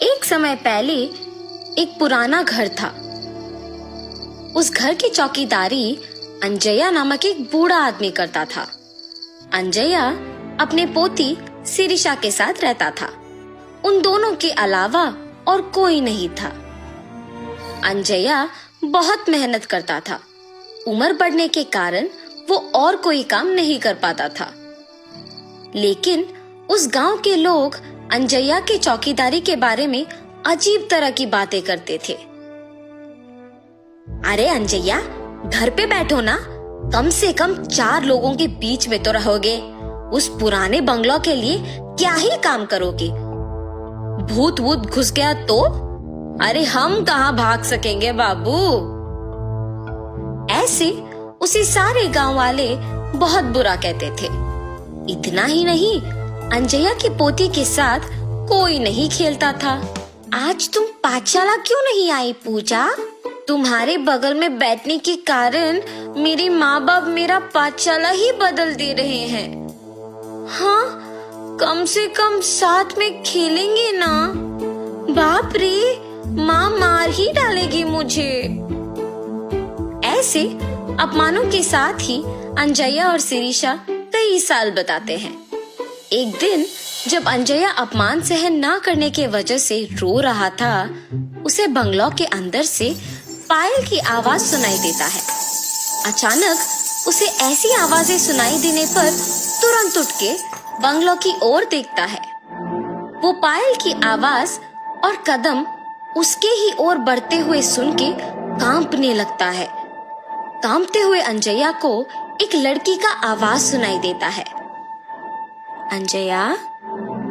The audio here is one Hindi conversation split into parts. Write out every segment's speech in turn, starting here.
एक समय पहले एक पुराना घर था। उस घर की चौकीदारी अंजया नामक एक बूढ़ा आदमी करता था। अंजया अपने पोती शिरीषा के साथ रहता था। उन दोनों के अलावा और कोई नहीं था। अंजया बहुत मेहनत करता था। उम्र बढ़ने के कारण वो और कोई काम नहीं कर पाता था। लेकिन उस गांव के लोग अंजया की चौकीदारी के बारे में अजीब तरह की बातें करते थे। अरे अंजया, घर पे बैठो ना, कम से कम 4 लोगों के बीच में तो रहोगे। उस पुराने बंगलो के लिए क्या ही काम करोगे? भूत वूत घुस गया तो? अरे हम कहाँ भाग सकेंगे बाबू। ऐसे उसे सारे गांव वाले बहुत बुरा कहते थे। इतना ही नहीं, अंजया की पोती के साथ कोई नहीं खेलता था। आज तुम पाठशाला क्यों नहीं आई पूजा? तुम्हारे बगल में बैठने के कारण मेरे माँ बाप मेरा पाठशाला ही बदल दे रहे हैं। हाँ, कम से कम साथ में खेलेंगे ना। बाप रे, माँ मार ही डालेगी मुझे। ऐसे अपमानों के साथ ही अंजया और शिरीषा कई साल बताते हैं। एक दिन जब अंजया अपमान सहन ना करने के वजह से रो रहा था, उसे बंगलो के अंदर से पायल की आवाज सुनाई देता है। अचानक उसे ऐसी आवाजें सुनाई देने पर तुरंत उठ के बंगलो की ओर देखता है। वो पायल की आवाज और कदम उसके ही ओर बढ़ते हुए सुन के कांपने लगता है। कांपते हुए अंजया को एक लड़की का आवाज सुनाई देता है। अंजया,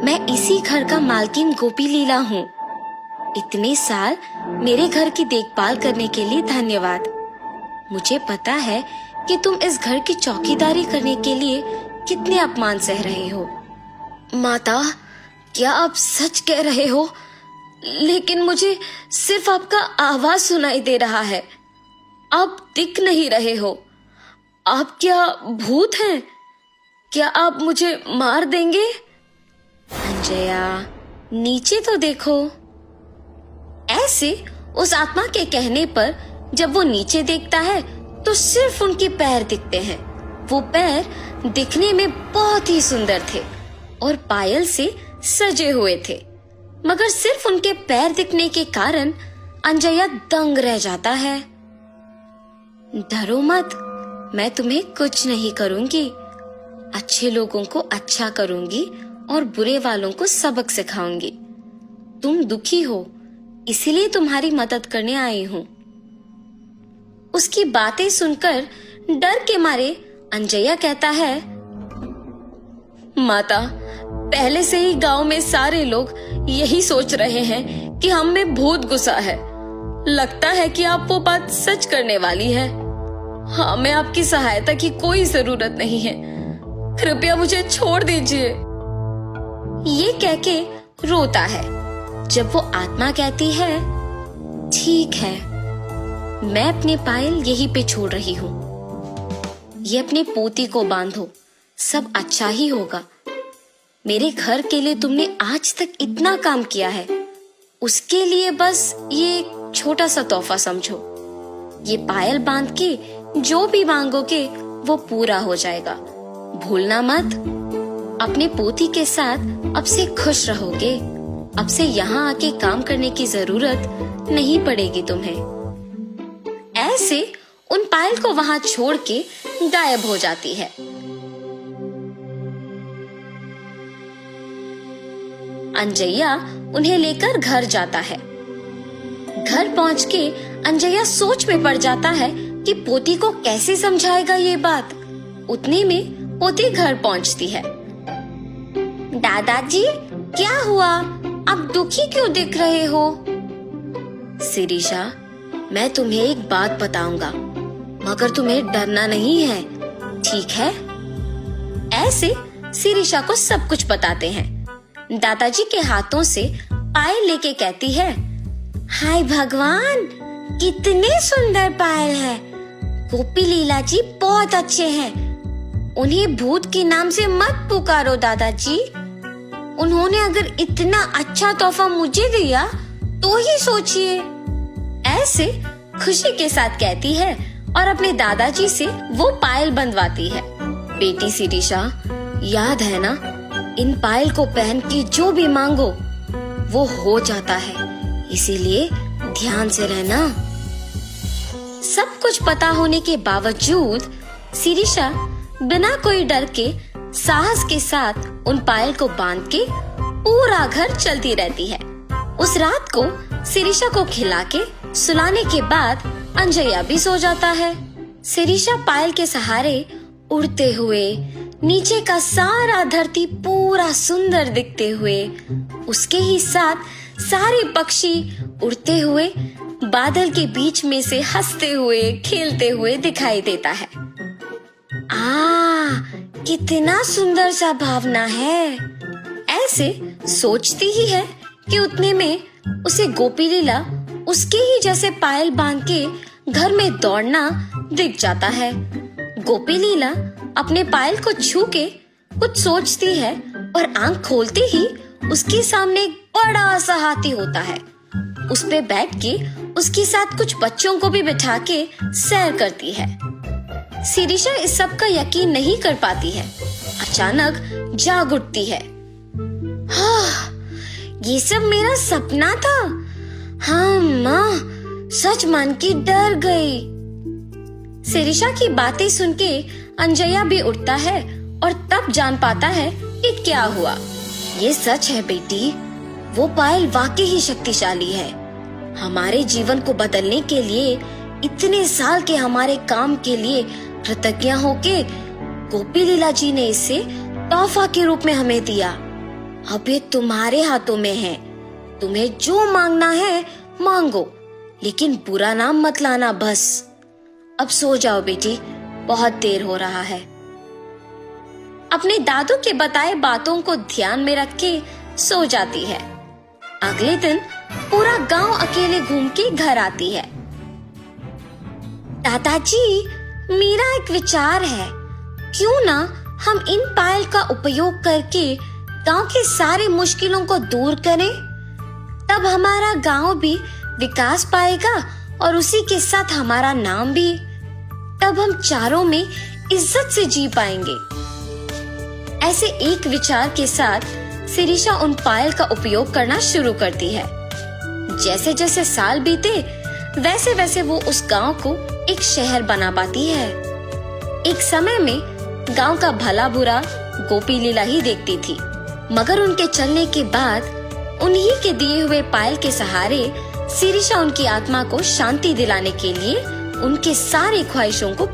मैं इसी घर का मालकिन गोपी लीला हूँ। इतने साल मेरे घर की देखभाल करने के लिए धन्यवाद। मुझे पता है कि तुम इस घर की चौकीदारी करने के लिए कितने अपमान सह रहे हो। माता, क्या आप सच कह रहे हो? लेकिन मुझे सिर्फ आपका आवाज सुनाई दे रहा है। आप दिख नहीं रहे हो। आप क्या भूत हैं? क्या आप मुझे मार देंगे? अंजया, नीचे तो देखो। ऐसे उस आत्मा के कहने पर जब वो नीचे देखता है तो सिर्फ उनके पैर दिखते हैं। वो पैर दिखने में बहुत ही सुंदर थे और पायल से सजे हुए थे, मगर सिर्फ उनके पैर दिखने के कारण अंजया दंग रह जाता है। डरो मत, मैं तुम्हें कुछ नहीं करूंगी। अच्छे लोगों को अच्छा करूंगी और बुरे वालों को सबक सिखाऊंगी। तुम दुखी हो, इसीलिए तुम्हारी मदद करने आई हूँ। उसकी बातें सुनकर डर के मारे अंजया कहता है, माता, पहले से ही गांव में सारे लोग यही सोच रहे हैं कि हम में भूत घुसा है। लगता है कि आप वो बात सच करने वाली है। हमें आपकी सहायता की कोई जरूरत नहीं है। कृपया मुझे छोड़ दीजिए। ये कह के रोता है। जब वो आत्मा कहती है, ठीक है, मैं अपने पायल यहीं पे छोड़ रही हूँ। ये अपने पोती को बांधो, सब अच्छा ही होगा। मेरे घर के लिए तुमने आज तक इतना काम किया है, उसके लिए बस ये एक छोटा सा तोहफा समझो। ये पायल बांध के जो भी मांगोगे वो पूरा हो जाएगा। भूलना मत। अपने पोती के साथ अब से खुश रहोगे। अब से यहाँ आके काम करने की जरूरत नहीं पड़ेगी तुम्हें। ऐसे उन पायल को वहां छोड़ के गायब हो जाती है। अंजया उन्हें लेकर घर जाता है। घर पहुंच के अंजया सोच में पड़ जाता है कि पोती को कैसे समझाएगा ये बात। उतने में पोती घर पहुंचती है। दादाजी, क्या हुआ? आप दुखी क्यों दिख रहे हो? शिरीषा, मैं तुम्हें एक बात बताऊंगा, मगर तुम्हें डरना नहीं है, ठीक है? ऐसे शिरीषा को सब कुछ बताते हैं। दादाजी के हाथों से पायल लेके कहती है, हाय भगवान, कितने सुंदर पायल है। गोपी लीला जी बहुत अच्छे हैं। उन्हें भूत के नाम से मत पुकारो दादाजी। उन्होंने अगर इतना अच्छा तोहफा मुझे दिया तो ही सोचिए। ऐसे खुशी के साथ कहती है और अपने दादाजी से वो पायल बंधवाती है। बेटी शिरीषा, याद है ना, इन पायल को पहन के जो भी मांगो वो हो जाता है, इसीलिए ध्यान से रहना। सब कुछ पता होने के बावजूद शिरीषा बिना कोई डर के साहस के साथ उन पायल को बांध के पूरा घर चलती रहती है। उस रात को शिरीषा को खिला के सुलाने के बाद अंजया भी सो जाता है। शिरीषा पायल के सहारे उड़ते हुए नीचे का सारा धरती पूरा सुंदर दिखते हुए, उसके ही साथ सारे पक्षी उड़ते हुए बादल के बीच में से हंसते हुए खेलते हुए दिखाई देता है। कितना सुंदर सा भावना है। ऐसे सोचती ही है कि उतने में उसे गोपी लीला उसके ही जैसे पायल बांध के घर में दौड़ना दिख जाता है। गोपी लीला अपने पायल को छू के कुछ सोचती है और आंख खोलते ही उसके सामने एक बड़ा सा हाथी होता है। उस पे बैठ के उसके साथ कुछ बच्चों को भी बिठा के सैर करती है। शिरीषा इस सब का यकीन नहीं कर पाती है। अचानक जाग उठती है। ये सब मेरा सपना था। हाँ माँ, सच मान के डर गई। शिरीषा की बातें सुन के अंजया भी उठता है और तब जान पाता है कि क्या हुआ। ये सच है बेटी, वो पायल वाकई ही शक्तिशाली है। हमारे जीवन को बदलने के लिए, इतने साल के हमारे काम के लिए कृतज्ञ होके गोपी लीला जी ने इसे तोहफा के रूप में हमें दिया। अब ये तुम्हारे हाथों में है। तुम्हें जो मांगना है मांगो, लेकिन बुरा नाम मत लाना बस। अब सो जाओ बेटी, बहुत देर हो रहा है। अपने दादू के बताए बातों को ध्यान में रख के सो जाती है। अगले दिन पूरा गांव अकेले घूम के घर आती है। दादाजी, मेरा एक विचार है, क्यों ना हम इन पायल का उपयोग करके गांव के सारे मुश्किलों को दूर करें। तब हमारा गांव भी विकास पाएगा और उसी के साथ हमारा नाम भी। तब हम चारों में इज्जत से जी पाएंगे। ऐसे एक विचार के साथ शिरीषा उन पायल का उपयोग करना शुरू करती है। जैसे जैसे साल बीते वैसे वैसे वो उस गांव को एक शहर बना पाती है। एक समय में गांव का भला बुरा गोपी लीला ही देखती थी, मगर उनके चलने के बाद उन्हीं के दिए हुए पायल के सहारे शिरीषा उनकी आत्मा को शांति दिलाने के लिए उनके सारे ख्वाहिशों को